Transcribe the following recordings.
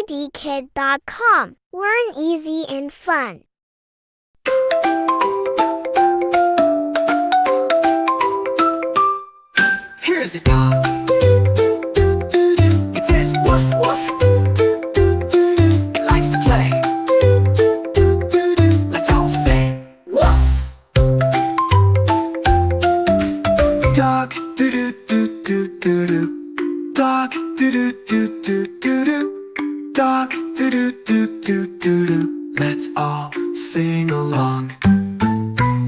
DidiKid.com. Learn easy and fun. Here's a dog. It says woof woof. It likes to play. Let's all say woof. Dog doo doo doo doo doo doo. Dog doo doo doo doo doo doo. Dog doo doo doo doo doo doo. Let's all sing along.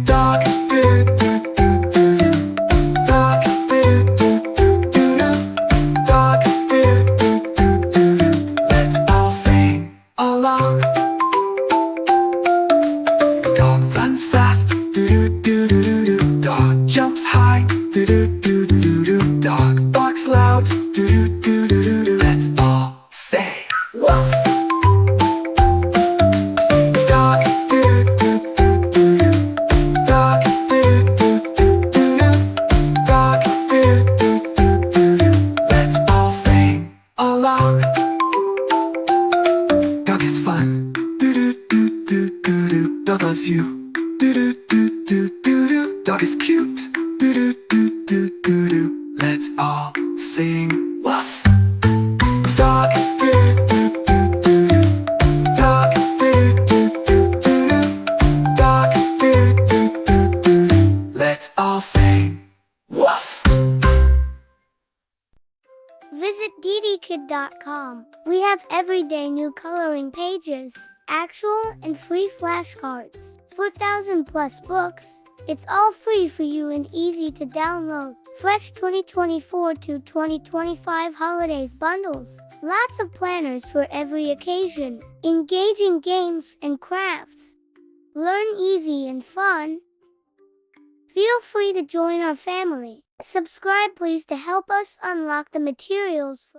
Dog doo doo doo doo doo. Dog doo doo doo doo doo. Dog doo doo doo doo doo. Let's all sing along. Dog runs fast. Doo doo doo doo doo doo. Dog jumps high. Doo doo doo doo doo doo. Dog barks loud. Doo doo doo doo doo doo. Let's all say woof. Dog doo doo doo doo doo. Dog doo doo doo doo doo. Dog doo doo doo doo doo. Let's all sing along. Dog is fun. Doo doo doo doo doo doo. Dog loves you. Doo doo doo doo doo doo. Dog is cute. Doo doo doo doo doo doo. Let's all sing woof. Dog doo doo doo doo doo. Dog doo doo doo doo doo. Dog doo doo doo doo doo. Let's all sing woof. Visit DidiKid.com. We have everyday new coloring pages, actual and free flashcards, 4,000 plus books. It's all free for you and easy to download. Fresh 2024 to 2025 holidays bundles. Lots of planners for every occasion. Engaging games and crafts. Learn easy and fun. Feel free to join our family. Subscribe please to help us unlock the materials.